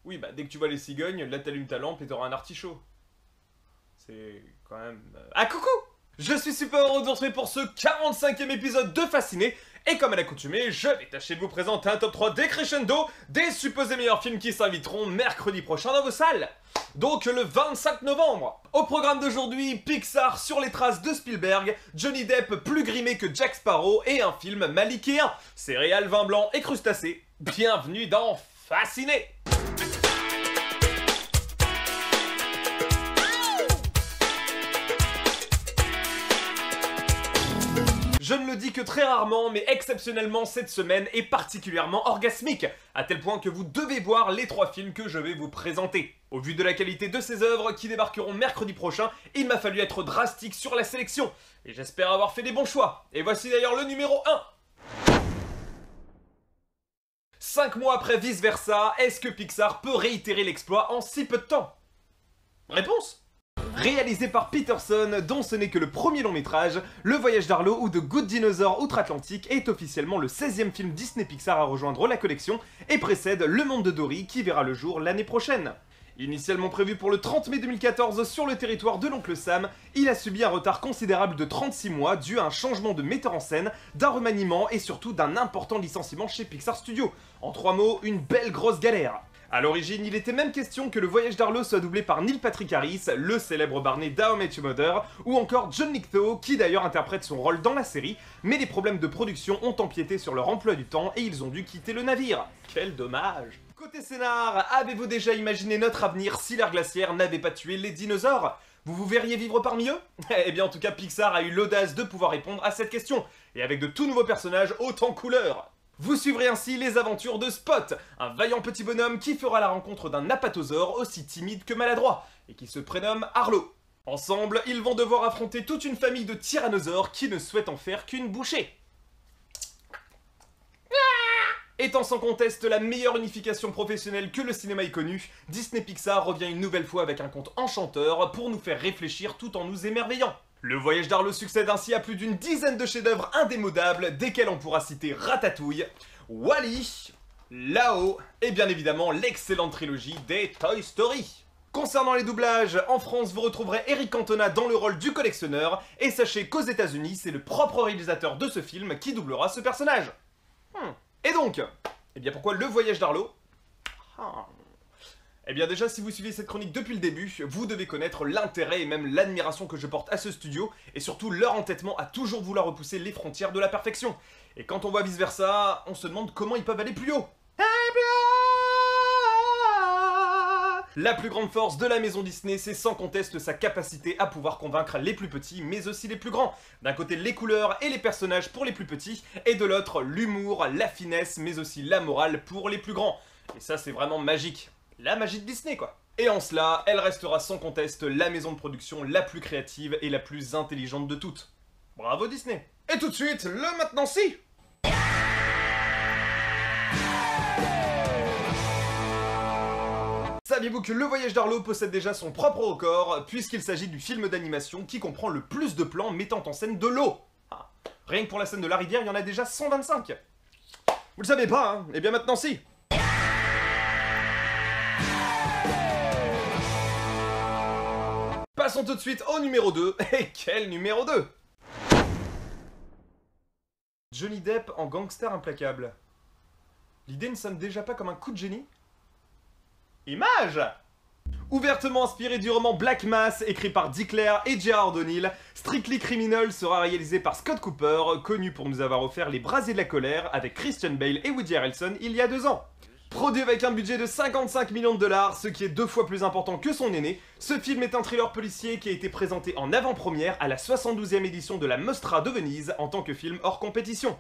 Oui, bah dès que tu vois les cigognes, là t'allumes ta lampe et t'auras un artichaut. C'est quand même... Ah coucou! Je suis super heureux de vous retrouver pour ce 45e épisode de Fasciné, et comme à l'accoutumée, je vais tâcher de vous présenter un top 3 décrescendo des supposés meilleurs films qui s'inviteront mercredi prochain dans vos salles. Donc le 25 novembre. Au programme d'aujourd'hui, Pixar sur les traces de Spielberg, Johnny Depp plus grimé que Jack Sparrow et un film malichéen, céréales, vin blanc et crustacés. Bienvenue dans Fasciné. Je ne le dis que très rarement, mais exceptionnellement cette semaine est particulièrement orgasmique, à tel point que vous devez voir les 3 films que je vais vous présenter. Au vu de la qualité de ces œuvres qui débarqueront mercredi prochain, il m'a fallu être drastique sur la sélection, et j'espère avoir fait des bons choix. Et voici d'ailleurs le numéro 1. 5 mois après Vice Versa, est-ce que Pixar peut réitérer l'exploit en si peu de temps? Réponse: réalisé par Peterson, dont ce n'est que le premier long métrage, Le Voyage d'Arlo ou The Good Dinosaur Outre-Atlantique est officiellement le 16e film Disney Pixar à rejoindre la collection et précède Le Monde de Dory qui verra le jour l'année prochaine. Initialement prévu pour le 30 mai 2014 sur le territoire de l'oncle Sam, il a subi un retard considérable de 36 mois dû à un changement de metteur en scène, d'un remaniement et surtout d'un important licenciement chez Pixar Studios. En 3 mots, une belle grosse galère. A l'origine, il était même question que Le Voyage d'Arlo soit doublé par Neil Patrick Harris, le célèbre Barney d'How I Met Your Mother, ou encore John Lithgow, qui d'ailleurs interprète son rôle dans la série, mais les problèmes de production ont empiété sur leur emploi du temps et ils ont dû quitter le navire. Quel dommage! Côté scénar, avez-vous déjà imaginé notre avenir si l'ère glaciaire n'avait pas tué les dinosaures? Vous verriez vivre parmi eux? Eh bien en tout cas, Pixar a eu l'audace de pouvoir répondre à cette question, et avec de tout nouveaux personnages haute en couleurs. Vous suivrez ainsi les aventures de Spot, un vaillant petit bonhomme qui fera la rencontre d'un apatosaure aussi timide que maladroit, et qui se prénomme Arlo. Ensemble, ils vont devoir affronter toute une famille de tyrannosaures qui ne souhaitent en faire qu'une bouchée. Étant sans conteste la meilleure unification professionnelle que le cinéma ait connue, Disney Pixar revient une nouvelle fois avec un conte enchanteur pour nous faire réfléchir tout en nous émerveillant. Le Voyage d'Arlo succède ainsi à plus d'une dizaine de chefs-d'œuvre indémodables, desquels on pourra citer Ratatouille, Wall-E, Lao et bien évidemment l'excellente trilogie des Toy Story. Concernant les doublages, en France vous retrouverez Eric Cantona dans le rôle du collectionneur, et sachez qu'aux États-Unis c'est le propre réalisateur de ce film qui doublera ce personnage. Et donc, eh bien pourquoi Le Voyage d'Arlo? Eh bien déjà, si vous suivez cette chronique depuis le début, vous devez connaître l'intérêt et même l'admiration que je porte à ce studio, et surtout leur entêtement à toujours vouloir repousser les frontières de la perfection. Et quand on voit Vice Versa, on se demande comment ils peuvent aller plus haut. La plus grande force de la maison Disney, c'est sans conteste sa capacité à pouvoir convaincre les plus petits, mais aussi les plus grands. D'un côté, les couleurs et les personnages pour les plus petits, et de l'autre, l'humour, la finesse, mais aussi la morale pour les plus grands. Et ça, c'est vraiment magique. La magie de Disney, quoi. Et en cela, elle restera sans conteste la maison de production la plus créative et la plus intelligente de toutes. Bravo Disney. Et tout de suite, le maintenant si. Saviez-vous que Le Voyage d'Arlo possède déjà son propre record, puisqu'il s'agit du film d'animation qui comprend le plus de plans mettant en scène de l'eau. Rien que pour la scène de la rivière, il y en a déjà 125. Vous le savez pas, hein? Eh bien maintenant si. Passons tout de suite au numéro 2, et quel numéro 2? Johnny Depp en gangster implacable. L'idée ne sonne déjà pas comme un coup de génie? Image! Ouvertement inspiré du roman Black Mass, écrit par Dick Lair et Gerard O'Neill, Strictly Criminal sera réalisé par Scott Cooper, connu pour nous avoir offert Les Brasiers de la Colère avec Christian Bale et Woody Harrelson il y a 2 ans. Produit avec un budget de 55 millions de $, ce qui est 2 fois plus important que son aîné, ce film est un thriller policier qui a été présenté en avant-première à la 72e édition de la Mostra de Venise en tant que film hors compétition.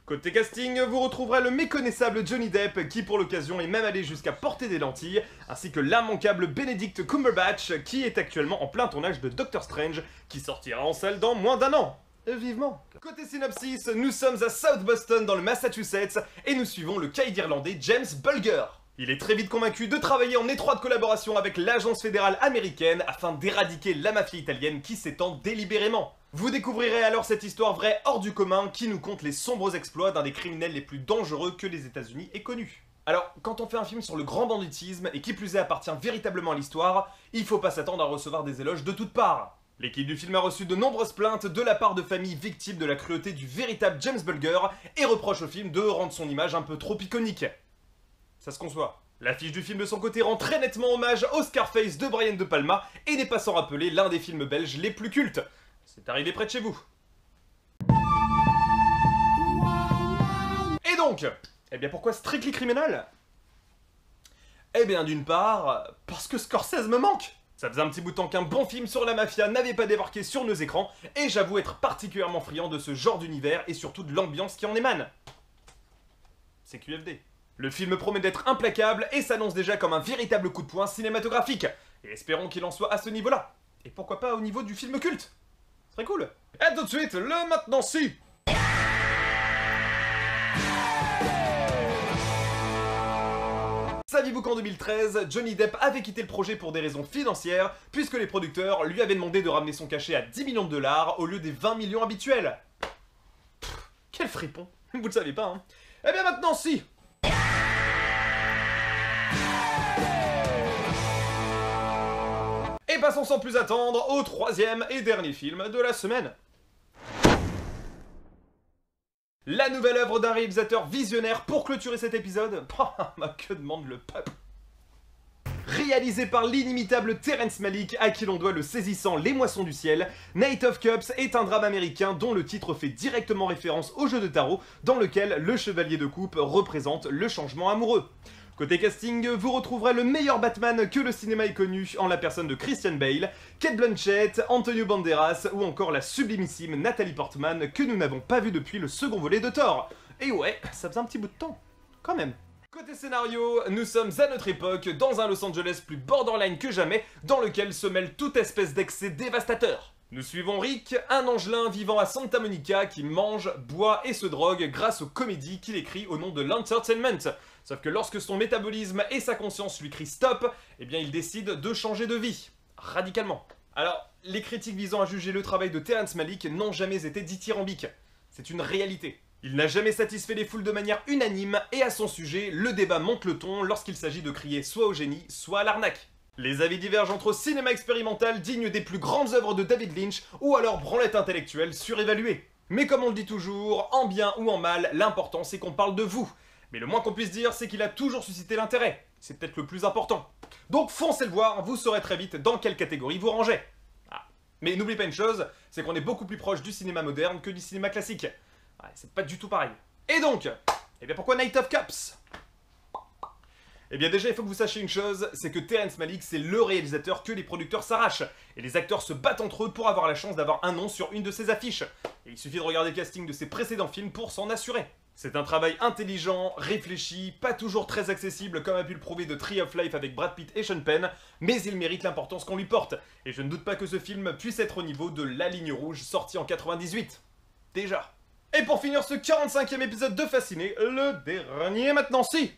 Côté casting, vous retrouverez le méconnaissable Johnny Depp qui pour l'occasion est même allé jusqu'à porter des lentilles, ainsi que l'immanquable Benedict Cumberbatch qui est actuellement en plein tournage de Doctor Strange qui sortira en salle dans moins d'1 an. Vivement. Côté synopsis, nous sommes à South Boston dans le Massachusetts et nous suivons le caïd irlandais James Bulger. Il est très vite convaincu de travailler en étroite collaboration avec l'agence fédérale américaine afin d'éradiquer la mafia italienne qui s'étend délibérément. Vous découvrirez alors cette histoire vraie hors du commun qui nous conte les sombres exploits d'un des criminels les plus dangereux que les États-Unis aient connus. Alors, quand on fait un film sur le grand banditisme, et qui plus est appartient véritablement à l'histoire, il faut pas s'attendre à recevoir des éloges de toutes parts. L'équipe du film a reçu de nombreuses plaintes de la part de familles victimes de la cruauté du véritable James Bulger, et reproche au film de rendre son image un peu trop iconique. Ça se conçoit. L'affiche du film de son côté rend très nettement hommage au Scarface de Brian De Palma, et n'est pas sans rappeler l'un des films belges les plus cultes. C'est arrivé près de chez vous. Et donc, eh bien pourquoi Strictly Criminal? Eh bien d'une part, parce que Scorsese me manque. Ça faisait un petit bout de temps qu'un bon film sur la mafia n'avait pas débarqué sur nos écrans, et j'avoue être particulièrement friand de ce genre d'univers et surtout de l'ambiance qui en émane. C'est QFD. Le film promet d'être implacable et s'annonce déjà comme un véritable coup de poing cinématographique. Et espérons qu'il en soit à ce niveau-là. Et pourquoi pas au niveau du film culte. Ce serait cool. Et tout de suite, le maintenant si. Saviez-vous qu'en 2013, Johnny Depp avait quitté le projet pour des raisons financières, puisque les producteurs lui avaient demandé de ramener son cachet à 10 millions de dollars au lieu des 20 millions habituels? Quel fripon. Vous le savez pas, hein. Eh bien maintenant si. Et passons sans plus attendre au troisième et dernier film de la semaine. La nouvelle œuvre d'un réalisateur visionnaire pour clôturer cet épisode. Que demande le peuple? Réalisé par l'inimitable Terrence Malick, à qui l'on doit le saisissant Les Moissons du Ciel, Knight of Cups est un drame américain dont le titre fait directement référence au jeu de tarot, dans lequel le chevalier de coupe représente le changement amoureux. Côté casting, vous retrouverez le meilleur Batman que le cinéma ait connu en la personne de Christian Bale, Cate Blanchett, Antonio Banderas ou encore la sublimissime Nathalie Portman que nous n'avons pas vu depuis le second volet de Thor. Et ouais, ça faisait un petit bout de temps, quand même. Côté scénario, nous sommes à notre époque, dans un Los Angeles plus borderline que jamais, dans lequel se mêle toute espèce d'excès dévastateur. Nous suivons Rick, un angelin vivant à Santa Monica qui mange, boit et se drogue grâce aux comédies qu'il écrit au nom de l'entertainment. Sauf que lorsque son métabolisme et sa conscience lui crient stop, eh bien il décide de changer de vie. Radicalement. Alors, les critiques visant à juger le travail de Terrence Malick n'ont jamais été dithyrambiques. C'est une réalité. Il n'a jamais satisfait les foules de manière unanime, et à son sujet, le débat monte le ton lorsqu'il s'agit de crier soit au génie, soit à l'arnaque. Les avis divergent entre cinéma expérimental digne des plus grandes œuvres de David Lynch, ou alors branlette intellectuelle surévaluée. Mais comme on le dit toujours, en bien ou en mal, l'important c'est qu'on parle de vous. Mais le moins qu'on puisse dire, c'est qu'il a toujours suscité l'intérêt. C'est peut-être le plus important. Donc foncez le voir, vous saurez très vite dans quelle catégorie vous rangez. Ah. Mais n'oubliez pas une chose, c'est qu'on est beaucoup plus proche du cinéma moderne que du cinéma classique. Ouais, c'est pas du tout pareil. Et donc, eh bien pourquoi Knight of Cups? Eh bien déjà, il faut que vous sachiez une chose, c'est que Terrence Malick, c'est le réalisateur que les producteurs s'arrachent. Et les acteurs se battent entre eux pour avoir la chance d'avoir un nom sur une de ses affiches. Et il suffit de regarder le casting de ses précédents films pour s'en assurer. C'est un travail intelligent, réfléchi, pas toujours très accessible comme a pu le prouver de Tree of Life avec Brad Pitt et Sean Penn, mais il mérite l'importance qu'on lui porte. Et je ne doute pas que ce film puisse être au niveau de La Ligne Rouge, sorti en 98. Déjà. Et pour finir ce 45e épisode de Fasciné, le dernier maintenant si.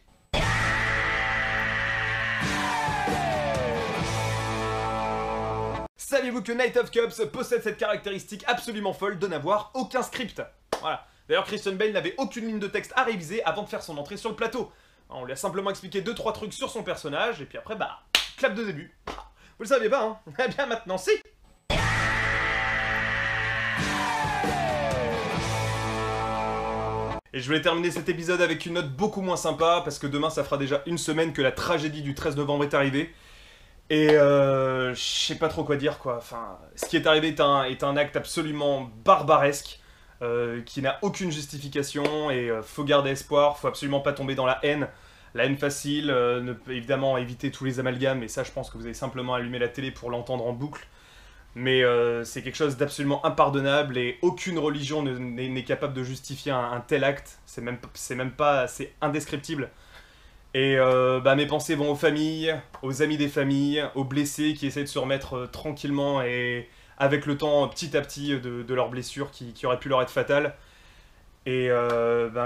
Saviez-vous que Knight of Cups possède cette caractéristique absolument folle de n'avoir aucun script? Voilà. D'ailleurs, Christian Bale n'avait aucune ligne de texte à réviser avant de faire son entrée sur le plateau. On lui a simplement expliqué 2-3 trucs sur son personnage, et puis après, bah, clap de début. Vous le saviez pas, hein? Eh bien maintenant, si. Et je voulais terminer cet épisode avec une note beaucoup moins sympa, parce que demain, ça fera déjà une semaine que la tragédie du 13 novembre est arrivée. Et je sais pas trop quoi dire, quoi. Enfin, ce qui est arrivé est un acte absolument barbaresque, qui n'a aucune justification, et faut garder espoir, faut absolument pas tomber dans la haine facile, évidemment éviter tous les amalgames, et ça je pense que vous avez simplement allumé la télé pour l'entendre en boucle, mais c'est quelque chose d'absolument impardonnable, et aucune religion n'est capable de justifier un tel acte, c'est indescriptible. Et mes pensées vont aux familles, aux amis des familles, aux blessés qui essaient de se remettre tranquillement et avec le temps, petit à petit, de leurs blessures qui auraient pu leur être fatales. Et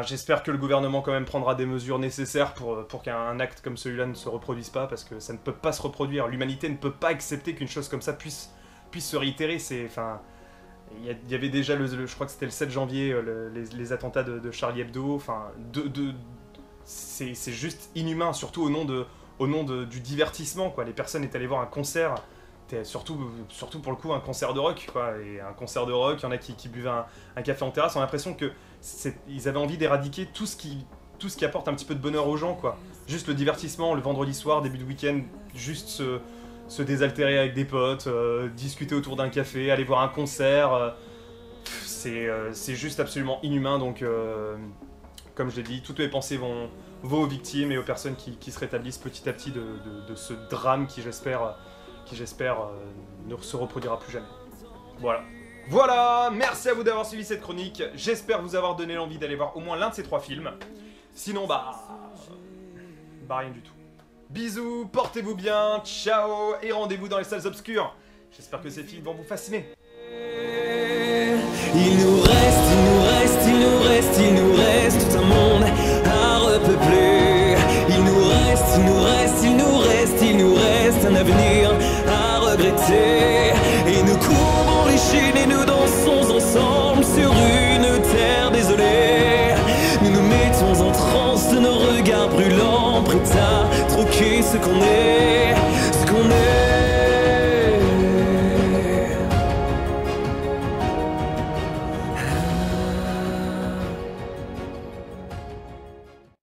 j'espère que le gouvernement quand même prendra des mesures nécessaires pour qu'un acte comme celui-là ne se reproduise pas, parce que ça ne peut pas se reproduire. L'humanité ne peut pas accepter qu'une chose comme ça puisse se réitérer. Il y avait déjà, je crois que c'était le 7 janvier, les attentats de Charlie Hebdo, c'est juste inhumain, surtout au nom du divertissement, quoi. Les personnes étaient allées voir un concert, surtout pour le coup un concert de rock, quoi. Et un concert de rock, il y en a qui buvaient un café en terrasse, on a l'impression que ils avaient envie d'éradiquer tout ce qui apporte un petit peu de bonheur aux gens, quoi. Juste le divertissement, le vendredi soir, début de week-end, juste se désaltérer avec des potes, discuter autour d'un café, aller voir un concert, c'est juste absolument inhumain, donc comme je l'ai dit, toutes mes pensées vont aux victimes et aux personnes qui se rétablissent petit à petit de ce drame qui j'espère ne se reproduira plus jamais. Voilà, merci à vous d'avoir suivi cette chronique, j'espère vous avoir donné l'envie d'aller voir au moins l'un de ces 3 films. Sinon, rien du tout. Bisous, portez-vous bien, ciao, et rendez-vous dans les salles obscures. J'espère que ces films vont vous fasciner. Il nous reste tout un monde à repeupler. Il nous reste un avenir à regretter. Et nous courbons les chines et nous dansons ensemble sur une terre désolée. Nous nous mettons en transe de nos regards brûlants, prêts à troquer ce qu'on est.